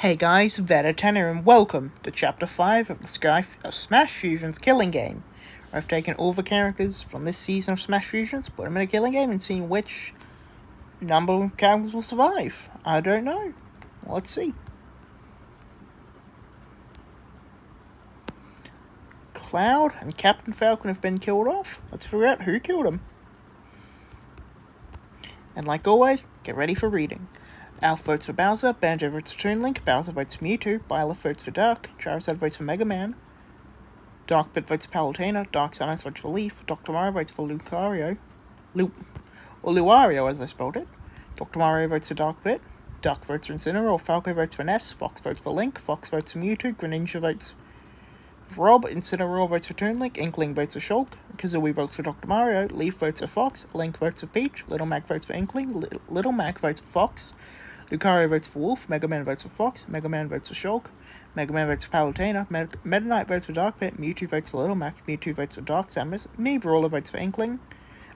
Hey guys, Veta10 and welcome to Chapter 5 of the Smash Fusion's Killing Game. I've taken all the characters from this season of Smash Fusions, put them in a killing game and seen which number of characters will survive. I don't know. Let's see. Cloud and Captain Falcon have been killed off. Let's figure out who killed them. And like always, get ready for reading. Alf votes for Bowser, Banjo votes for Toon Link, Bowser votes for Mewtwo, Byleth votes for Dark, Charizard votes for Mega Man, Darkbit votes for Palutena, Dark Samus votes for Leaf, Dr. Mario votes for Lucario, or Luario as I spelled it, Dr. Mario votes for Darkbit, Dark votes for Incineroar, Falco votes for Ness, Fox votes for Link, Fox votes for Mewtwo, Greninja votes for Rob, Incineroar votes for Toon Link, Inkling votes for Shulk, Kazooie votes for Dr. Mario, Leaf votes for Fox, Link votes for Peach, Little Mac votes for Inkling, Little Mac votes for Fox, Lucario votes for Wolf, Mega Man votes for Fox, Mega Man votes for Shulk, Mega Man votes for Palutena, Meta Knight votes for Darkbit, Mewtwo votes for Little Mac, Mewtwo votes for Dark Samus, Me Brawler votes for Inkling,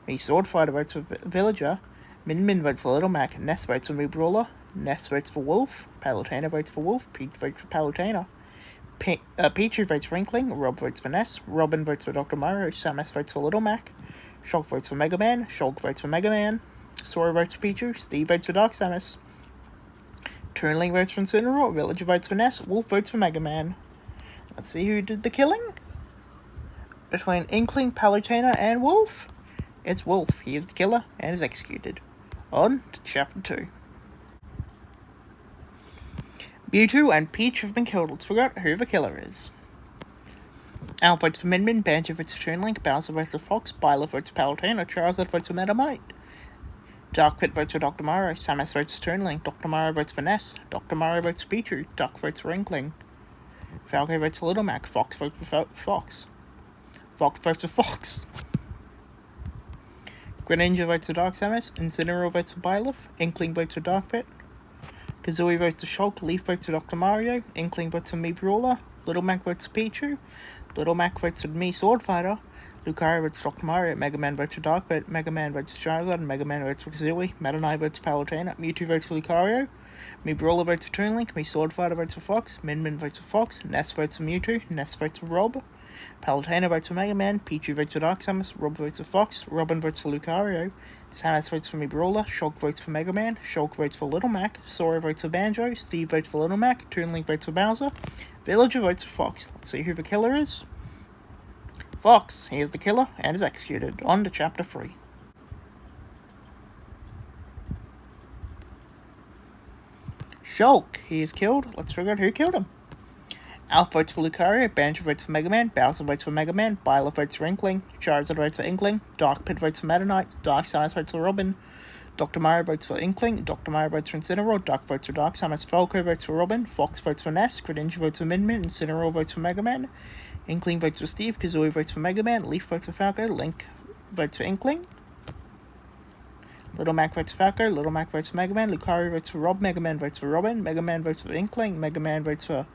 Me Sword Fighter votes for Villager, Min votes for Little Mac, Ness votes for Me Brawler, Ness votes for Wolf, Palutena votes for Wolf, Peach votes for Palutena, Pichu votes for Inkling, Rob votes for Ness, Robin votes for Dr. Mario, Samus votes for Little Mac, Shulk votes for Mega Man, Shulk votes for Mega Man, Sora votes for Pichu, Steve votes for Dark Samus, Toon Link votes for Incineroar, Villager votes for Ness, Wolf votes for Mega Man. Let's see who did the killing. Between Inkling, Palutena, and Wolf. It's Wolf. He is the killer and is executed. On to Chapter 2. Mewtwo and Peach have been killed. Let's figure out who the killer is. Alf votes for Min, Banjo votes for Toon Link, Bowser votes for Fox, Byleth votes for Palutena, Charizard votes for Meta Knight. Darkbit votes for Dr. Mario, Samus votes for Toon Link, Dr. Mario votes for Ness, Dr. Mario votes for Pichu, Duck votes for Inkling, Falco votes for Little Mac, Fox votes for Fox, Fox votes for Fox, Greninja votes for Dark Samus, Incineroar votes for Byleth, Inkling votes for Darkbit, Kazooie votes for Shulk, Leaf votes for Dr. Mario, Inkling votes for Me Brawler, Little Mac votes for Pichu, Little Mac votes for Me Sword Fighter, Lucario votes for Dr. Mario, Mega Man votes for Darkbit, Mega Man votes for Charizard, Mega Man votes for Kazooie, Meta Knight votes for Palutena, Mewtwo votes for Lucario, Me Brawler votes for Toon Link, Me Sword Fighter votes for Fox, Min votes for Fox, Ness votes for Mewtwo, Ness votes for Rob, Palutena votes for Mega Man, Pichu votes for Dark Samus, Rob votes for Fox, Robin votes for Lucario, Samus votes for Me Brawler, Shulk votes for Mega Man, Shulk votes for Little Mac, Sora votes for Banjo, Steve votes for Little Mac, Toon Link votes for Bowser, Villager votes for Fox. Let's see who the killer is. Fox, he is the killer and is executed. On to Chapter 3. Shulk, he is killed. Let's figure out who killed him. Alf votes for Lucario, Banjo votes for Mega Man, Bowser votes for Mega Man, Byleth votes for Inkling, Charizard votes for Inkling, Darkbit votes for Meta Knight, Dark Samus votes for Robin, Dr. Mario votes for Inkling, Dr. Mario votes for Incineroar, Duck votes for Dark Samus, Falco votes for Robin, Fox votes for Ness, Greninja votes for Min, Incineroar votes for Mega Man, Inkling votes for Steve, Kazooie votes for Mega Man, Leaf votes for Falco, Link votes for Inkling, Little Mac votes for Falco, Little Mac votes for Mega Man, Lucario votes for Rob, Mega Man votes for Robin, Mega Man votes for Inkling, Mega Man votes for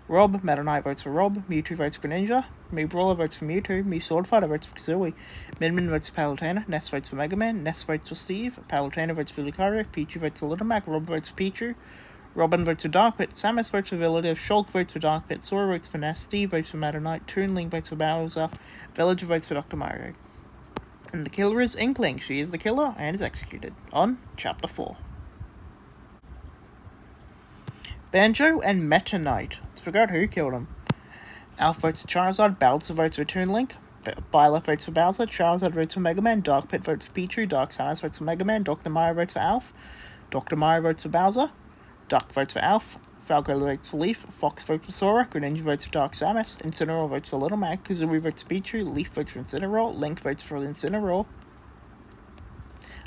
Rob, Meta Knight votes for Rob, Mewtwo votes for Greninja, Me Brawler votes for Mewtwo, Me Sword Fighter votes for Kazooie, Min votes for Palutena, Ness votes for Mega Man, Ness votes for Steve, Palutena votes for Lucario, Pichu votes for Little Mac, Rob votes for Pichu, Robin votes for Darkbit, Samus votes for Villager, Shulk votes for Darkbit, Sora votes for Ness, Steve votes for Meta Knight, Toon Link votes for Bowser, Villager votes for Dr. Mario. And the killer is Inkling. She is the killer and is executed. On Chapter 4. Banjo and Meta Knight. Let's figure out who killed him. Alf votes for Charizard, Bowser votes for Toon Link, Byleth votes for Bowser, Charizard votes for Mega Man, Darkbit votes for Pichu, Dark Samus votes for Mega Man, Dr. Mario votes for Alf, Dr. Mario votes for Bowser, Duck votes for Alf, Falco votes for Leaf, Fox votes for Sora, Greninja votes for Dark Samus, Incineroar votes for Little Mac, Kazooie votes for Pichu, Leaf votes for Incineroar, Link votes for Incineroar,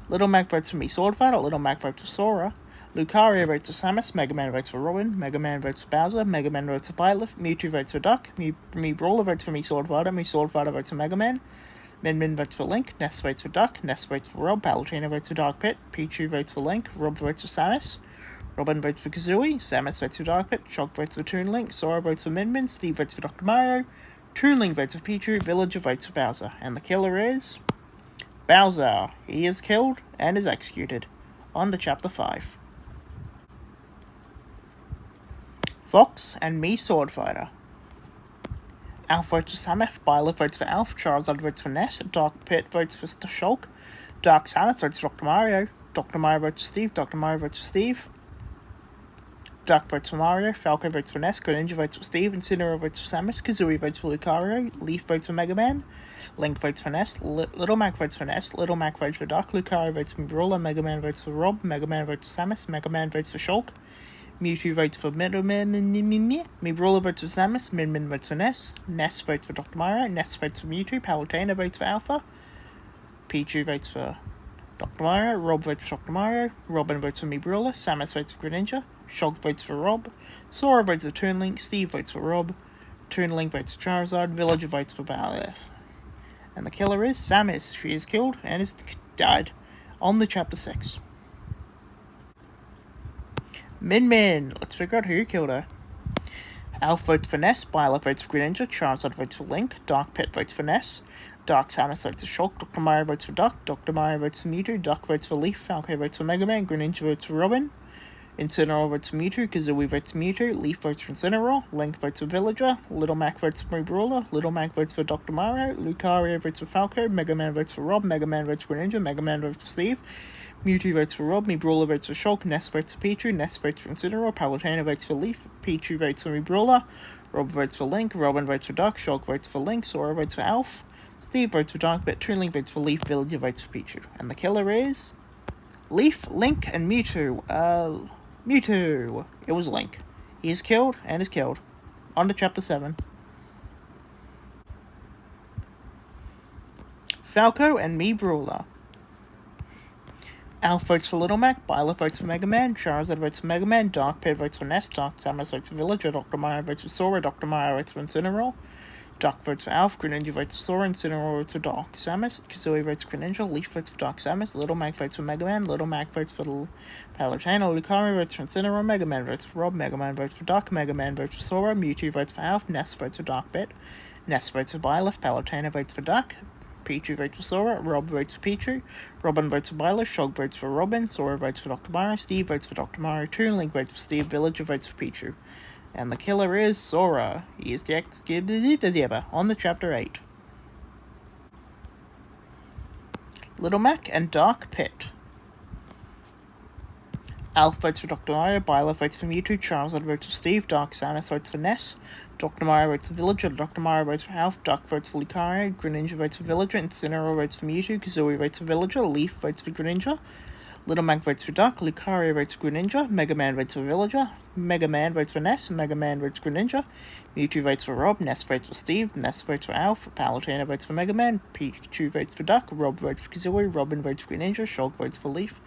Little Mac votes for Me Sword Fighter, Little Mac votes for Sora, Lucario votes for Samus, Mega Man votes for Robin, Mega Man votes for Bowser, Mega Man votes for Byleth, Mewtwo votes for Duck, Me Brawler votes for Me Sword Fighter votes for Mega Man, Min votes for Link, Ness votes for Duck, Ness votes for Rob, Palutena votes for Darkbit, Pichu votes for Link, Rob votes for Samus, Robin votes for Kazooie, Samus votes for Darkbit, Shulk votes for Toon Link, Sora votes for Min, Steve votes for Dr. Mario, Toon Link votes for Pichu, Villager votes for Bowser. And the killer is Bowser. He is killed and is executed. On to Chapter 5. Fox and Me Sword Fighter. Alf votes for Samus, Byleth votes for Alf, Charizard votes for Ness, Dark Pit votes for Shulk, Dark Samus votes for Dr. Mario votes for Steve, Dr. Mario votes for Steve, Dark votes for Mario, Falco votes for Ness, Greninja votes for Steve, Incineroar votes for Samus, Kazooie votes for Lucario, Leaf votes for Mega Man, Link votes for Ness, Little Mac votes for Ness, Little Mac votes for Dark, Lucario votes for Brawler, Mega Man votes for Rob, Mega Man votes for Samus, Mega Man votes for Shulk, Mewtwo votes for Brawler votes for Samus, Min votes for Ness votes for Dr. Mario, Ness votes for Mewtwo, Palutena votes for Alpha, Pichu votes for Dr. Mario, Rob votes for Dr. Mario, Robin votes for Brawler, Samus votes for Greninja, Shulk votes for Rob, Sora votes for Toon Link, Steve votes for Rob, Toon Link votes for Charizard, Villager votes for Byleth. And the killer is Samus. She is killed and is died. On to Chapter 6. Min. Let's figure out who killed her. Alf votes for Ness, Byleth votes for Greninja, Charizard votes for Link, Dark Pit votes for Ness, Dark Samus votes for Shulk, Dr. Mario votes for Duck, Dr. Mario votes for Mewtwo, Duck votes for Leaf, Falco votes for Mega Man, Greninja votes for Robin, Incineroar votes for Mewtwo, Kazooie votes for Mewtwo, Leaf votes for Incineroar, Link votes for Villager, Little Mac votes for Brawler, Little Mac votes for Dr. Mario, Lucario votes for Falco, Mega Man votes for Rob, Mega Man votes for Greninja, Mega Man votes for Steve, Mewtwo votes for Rob, Brawler votes for Shulk, Ness votes for Pichu, Ness votes for Incineroar, Palutena votes for Leaf, Pichu votes for Brawler, Rob votes for Link, Robin votes for Duck, Shulk votes for Link, Sora votes for Alf, Steve votes for Dark Pit, Toon Link votes for Leaf, Villager votes for Pichu. And the killer is Leaf, Link, and Mewtwo. Mewtwo. It was Link. He is killed and is killed. On to Chapter 7. Falco and Me Brawler. Alf votes for Little Mac, Byleth votes for Mega Man, Charizard votes for Mega Man, Dark Pit votes for Ness, Dark Samus votes for Villager, Dr. Mario votes for Sora, Dr. Mario votes for Incineroar, Duck votes for Alf, Greninja votes for Sora, Incineroar votes for Dark Samus, Kazooie votes for Greninja, Leaf votes for Dark Samus, Little Mac votes for Mega Man, Little Mac votes for Palutena, Lucario votes for Incineroar, Mega Man votes for Rob, Mega Man votes for Duck, Mega Man votes for Sora, Mewtwo votes for Alf, Ness votes for Dark Pit, Ness votes for Byleth, Palutena votes for Duck, Pichu votes for Sora, Rob votes for Pichu, Robin votes for Byleth, Shulk votes for Robin, Sora votes for Dr. Mario, Steve votes for Dr. Mario, Toon Link votes for Steve, Villager votes for Pichu. And the killer is Sora. He is the on the Chapter 8. Little Mac and Dark Pit. Alf votes for Dr. Mario, Byleth votes for Mewtwo, Charizard votes for Steve, Dark Samus votes for Ness, Dr. Mario votes for Villager, Dr. Mario votes for Alf, Duck votes for Lucario, Greninja votes for Villager, Incineroar votes for Mewtwo, Kazooie votes for Villager, Leaf votes for Greninja, Little Mac votes for Duck, Lucario votes for Greninja, Mega Man votes for Villager, Mega Man votes for Ness, Mega Man votes for Greninja, Mewtwo votes for Rob, Ness votes for Steve, Ness votes for Alf, Palutena votes for Mega Man, Pichu votes for Duck, Rob votes for Kazooie, Robin votes for Greninja, Shulk votes for Leaf,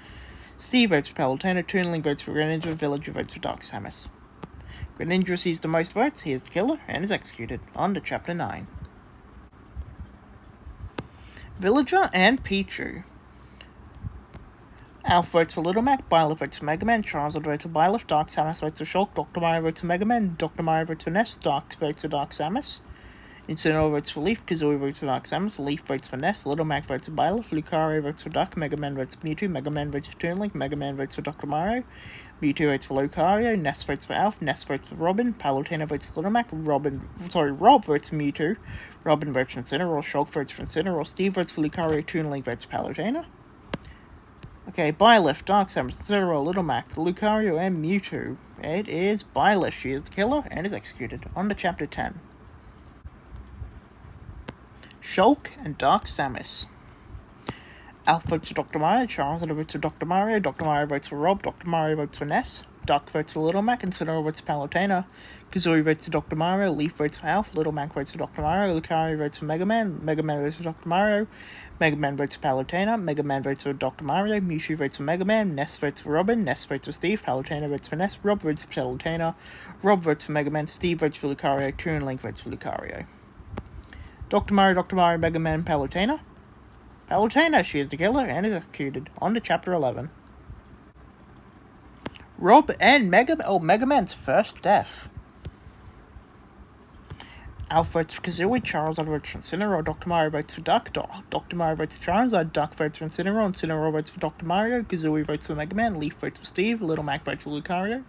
Steve votes for Palutena, Toon Link votes for Greninja, Villager votes for Dark Samus. Greninja receives the most votes, he is the killer, and is executed. On to Chapter 9. Villager and Pichu. Alf votes for Little Mac, Byleth votes for Mega Man, Charizard votes for Byleth, Dark Samus votes for Shulk, Dr. Mario votes for Mega Man, Dr. Mario votes for Ness, Dark votes for Dark Samus, Incineroar votes for Leaf, Kazooie votes for Dark Samus, Leaf votes for Ness, Little Mac votes for Byleth, Lucario votes for Duck, Mega Man votes for Mewtwo, Mega Man votes for Toon Link, Mega Man votes for Dr. Mario, Mewtwo votes for Lucario, Ness votes for Alf, Ness votes for Robin, Palutena votes for Little Mac, Rob votes for Mewtwo, Robin votes for Incineroar, Shulk votes for Incineroar, Steve votes for Lucario, Toon Link votes for Palutena. Okay, Byleth, Dark Samus, Incineroar, Little Mac, Lucario, and Mewtwo. It is Byleth. She is the killer and is executed. On to Chapter 10. Shulk and Dark Samus. Alf votes for Dr. Mario, Charizard votes for Dr. Mario votes for Rob, Dr. Mario votes for Ness, Duck votes for Little Mac, Incineroar votes for Palutena, Kazooie votes for Dr. Mario, Leaf votes for Alf, Little Mac votes for Dr. Mario, Lucario votes for Mega Man votes for Dr. Mario, Mega Man votes for Palutena, Mega Man votes for Dr. Mario, Mewtwo votes for Mega Man, Ness votes for Robin, Ness votes for Steve, Palutena votes for Ness, Rob votes for Palutena, Rob votes for Mega Man, Steve votes for Lucario, Toon Link votes for Lucario. Dr. Mario, Mega Man, Palutena. Palutena, she is the killer and is executed. On to Chapter 11. Rob and Mega Man's first death. Alf votes for Kazooie, Charizard votes for Incineroar, Dr. Mario votes for Duck, Dr. Mario votes for Charizard, Duck votes for Incineroar, Incineroar votes for Dr. Mario, Kazooie votes for Mega Man, Leaf votes for Steve, Little Mac votes for Lucario,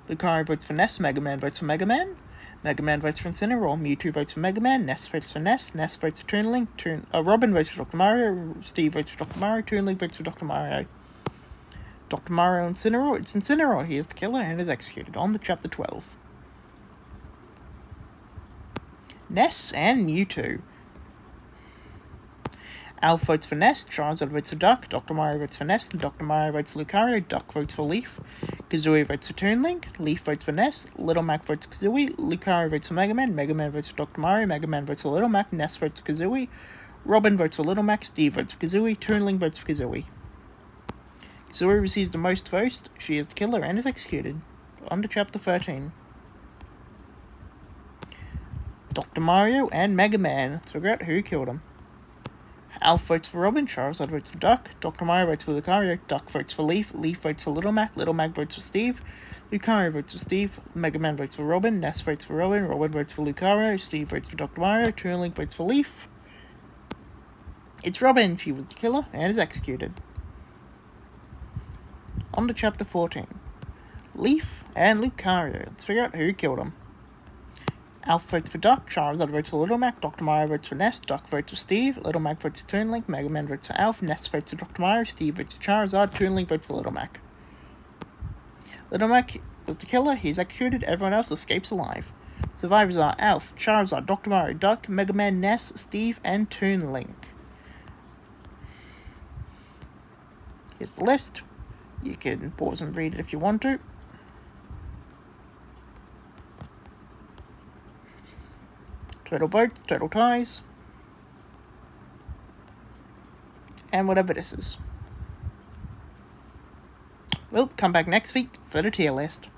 Lucario votes for Ness, Mega Man votes for Mega Man. Mega Man votes for Incineroar, Mewtwo votes for Mega Man, Ness votes for Ness votes for Toon Link, Robin votes for Dr. Mario, Steve votes for Dr. Mario, Toon Link votes for Dr. Mario. Dr. Mario Incineroar, it's Incineroar, he is the killer and is executed. On to Chapter 12. Ness and Mewtwo. Alf votes for Ness, Charizard votes for Duck, Dr. Mario votes for Ness, Dr. Mario votes for Lucario, Duck votes for Leaf, Kazooie votes for Toon Link, Leaf votes for Ness, Little Mac votes for Kazooie, Lucario votes for Mega Man votes for Dr. Mario, Mega Man votes for Little Mac, Ness votes for Kazooie, Robin votes for Little Mac, Steve votes for Kazooie, Toon Link votes for Kazooie. Kazooie receives the most votes, she is the killer and is executed. On to Chapter 13. Dr. Mario and Mega Man. Let's figure out who killed him. Alf votes for Robin, Charizard votes for Duck, Dr. Mario votes for Lucario, Duck votes for Leaf, Leaf votes for Little Mac votes for Steve, Lucario votes for Steve, Mega Man votes for Robin, Ness votes for Robin, Robin votes for Lucario, Steve votes for Dr. Mario, Toon Link votes for Leaf. It's Robin, she was the killer and is executed. On to Chapter 14. Leaf and Lucario. Let's figure out who killed him. Alf votes for Duck, Charizard votes for Little Mac, Dr. Mario votes for Ness, Duck votes for Steve, Little Mac votes for Toon Link, Mega Man votes for Alf, Ness votes for Dr. Mario, Steve votes for Charizard, Toon Link votes for Little Mac. Little Mac was the killer, he's executed, everyone else escapes alive. Survivors are Alf, Charizard, Dr. Mario, Duck, Mega Man, Ness, Steve, and Toon Link. Here's the list. You can pause and read it if you want to. Total votes, total ties, and whatever this is. We'll come back next week for the tier list.